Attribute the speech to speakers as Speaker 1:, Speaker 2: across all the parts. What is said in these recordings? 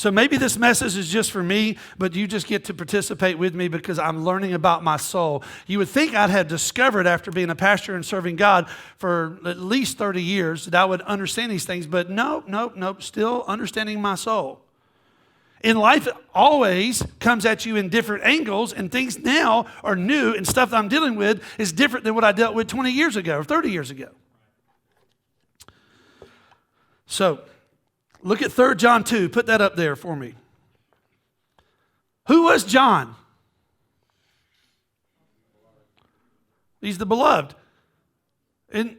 Speaker 1: So maybe this message is just for me, but you just get to participate with me because I'm learning about my soul. You would think I'd have discovered after being a pastor and serving God for at least 30 years that I would understand these things, but nope, still understanding my soul. In life, it always comes at you in different angles, and things now are new, and stuff that I'm dealing with is different than what I dealt with 20 years ago or 30 years ago. So, look at 3 John 2. Put that up there for me. Who was John? He's the beloved. And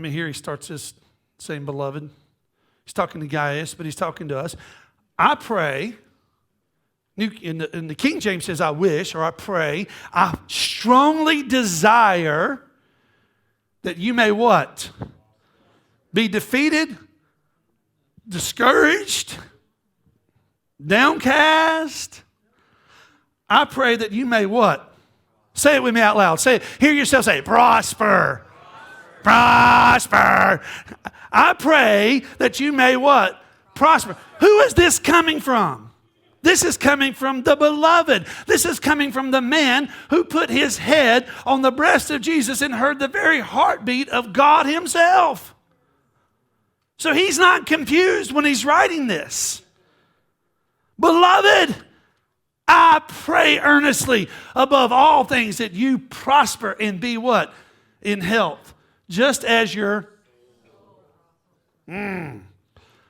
Speaker 1: here he starts this saying beloved. He's talking to Gaius, but he's talking to us. I pray, in the King James says I wish, or I pray, I strongly desire that you may what? Be defeated, discouraged, downcast. I pray that you may what? Say it with me out loud. Say it. Hear yourself say it. Prosper. Prosper. I pray that you may what? Prosper. Who is this coming from? This is coming from the beloved. This is coming from the man who put his head on the breast of Jesus and heard the very heartbeat of God himself. So he's not confused when he's writing this. Beloved, I pray earnestly above all things that you prosper and be what? In health. Just as your...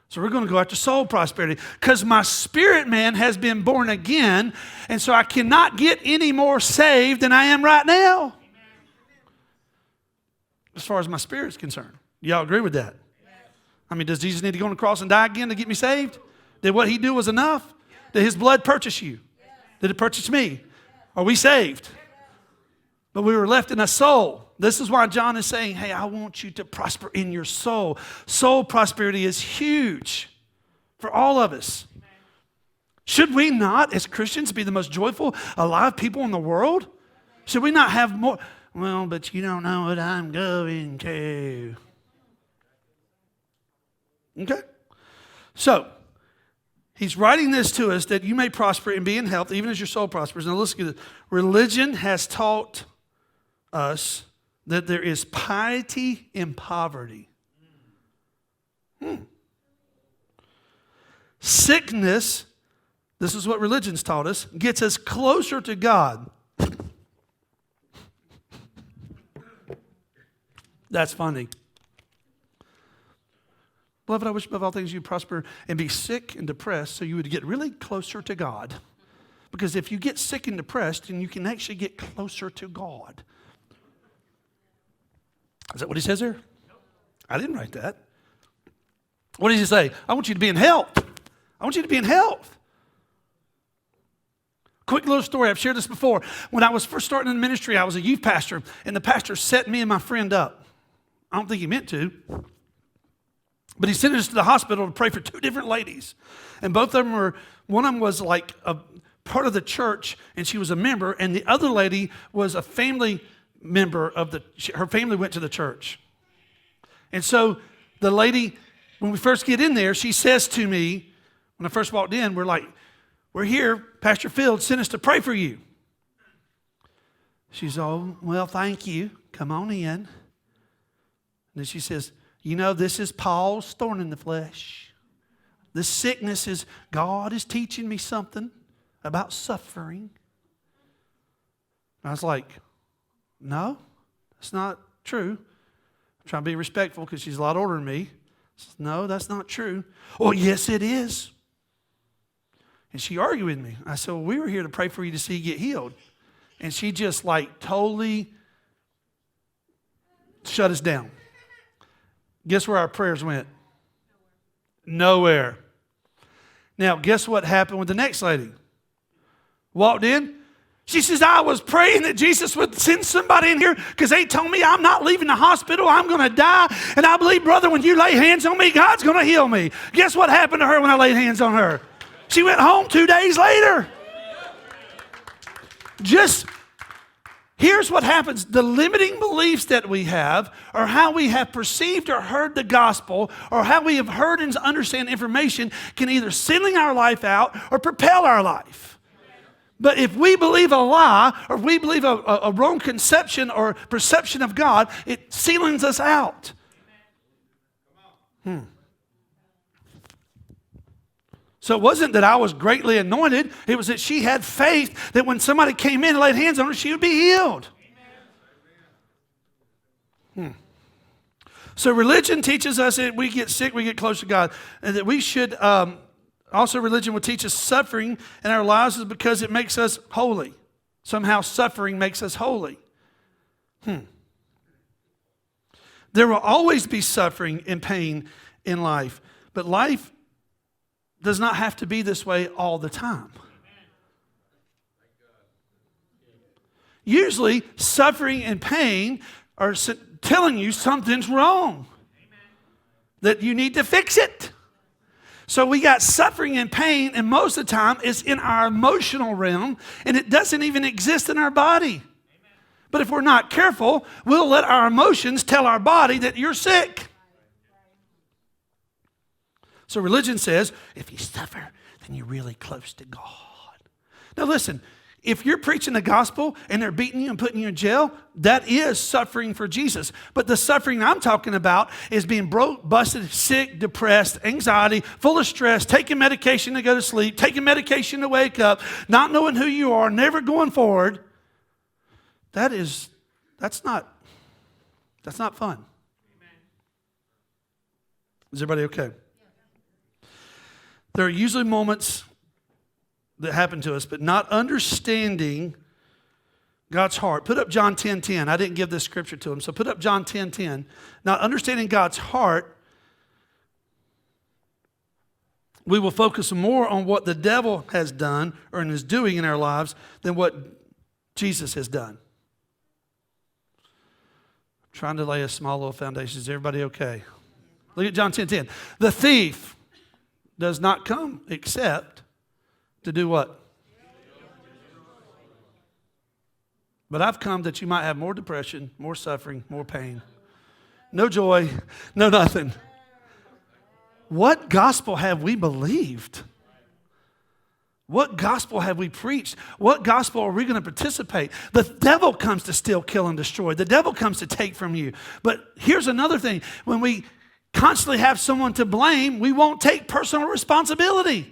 Speaker 1: So we're going to go after soul prosperity because my spirit man has been born again, and so I cannot get any more saved than I am right now. As far as my spirit's concerned. Y'all agree with that? Does Jesus need to go on the cross and die again to get me saved? Did what he do was enough? Did his blood purchase you? Did it purchase me? Are we saved? But we were left in a soul. This is why John is saying, hey, I want you to prosper in your soul. Soul prosperity is huge for all of us. Should we not, as Christians, be the most joyful, alive people in the world? Should we not have more? Well, but you don't know what I'm going to. Okay? So, he's writing this to us that you may prosper and be in health, even as your soul prospers. Now, listen to this. Religion has taught us that there is piety in poverty. Sickness, this is what religion's taught us, gets us closer to God. That's funny. Beloved, I wish above all things you prosper and be sick and depressed so you would get really closer to God. Because if you get sick and depressed, then you can actually get closer to God. Is that what he says there? I didn't write that. What does he say? I want you to be in health. I want you to be in health. Quick little story. I've shared this before. When I was first starting in the ministry, I was a youth pastor, and the pastor set me and my friend up. I don't think he meant to. But he sent us to the hospital to pray for 2 different ladies. And both of them one of them was like a part of the church, and she was a member, and the other lady was a family member of her family went to the church. And so the lady, when we first get in there, she says to me, when I first walked in, we're here, Pastor Field sent us to pray for you. She's, oh, well, thank you. Come on in. And then she says, this is Paul's thorn in the flesh. This sickness is, God is teaching me something about suffering. And I was like, no, that's not true. I'm trying to be respectful because she's a lot older than me. Says, no, that's not true. Oh, yes, it is. And she argued with me. I said, well, we were here to pray for you to see you get healed. And she just totally shut us down. Guess where our prayers went? Nowhere. Now, guess what happened with the next lady? Walked in. She says, I was praying that Jesus would send somebody in here because they told me I'm not leaving the hospital. I'm going to die. And I believe, brother, when you lay hands on me, God's going to heal me. Guess what happened to her when I laid hands on her? She went home 2 days later. Just Here's what happens. The limiting beliefs that we have, or how we have perceived or heard the gospel, or how we have heard and understand information, can either ceiling our life out or propel our life. But if we believe a lie, or we believe a wrong conception or perception of God, it ceilings us out. So it wasn't that I was greatly anointed. It was that she had faith that when somebody came in and laid hands on her, she would be healed. So religion teaches us that we get sick, we get close to God. And that we should, also religion will teach us suffering in our lives is because it makes us holy. Somehow suffering makes us holy. There will always be suffering and pain in life. But life does not have to be this way all the time. Usually, suffering and pain are telling you something's wrong, that you need to fix it. So we got suffering and pain, and most of the time it's in our emotional realm, and it doesn't even exist in our body. But if we're not careful, we'll let our emotions tell our body that you're sick. So religion says, if you suffer, then you're really close to God. Now listen, if you're preaching the gospel and they're beating you and putting you in jail, that is suffering for Jesus. But the suffering I'm talking about is being broke, busted, sick, depressed, anxiety, full of stress, taking medication to go to sleep, taking medication to wake up, not knowing who you are, never going forward. That's not fun. Is everybody okay? There are usually moments that happen to us, but not understanding God's heart. Put up John 10:10. I didn't give this scripture to him, so put up John 10:10. Not understanding God's heart, we will focus more on what the devil has done or is doing in our lives than what Jesus has done. I'm trying to lay a small little foundation. Is everybody okay? Look at John 10:10. The thief does not come except to do what? But I've come that you might have more depression, more suffering, more pain. No joy, no nothing. What gospel have we believed? What gospel have we preached? What gospel are we going to participate? The devil comes to steal, kill, and destroy. The devil comes to take from you. But here's another thing. When we constantly have someone to blame, we won't take personal responsibility.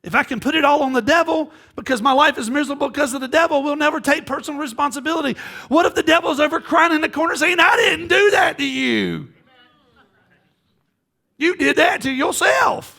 Speaker 1: If I can put it all on the devil because my life is miserable because of the devil, we'll never take personal responsibility. What if the devil's over crying in the corner saying, I didn't do that to you? You did that to yourself.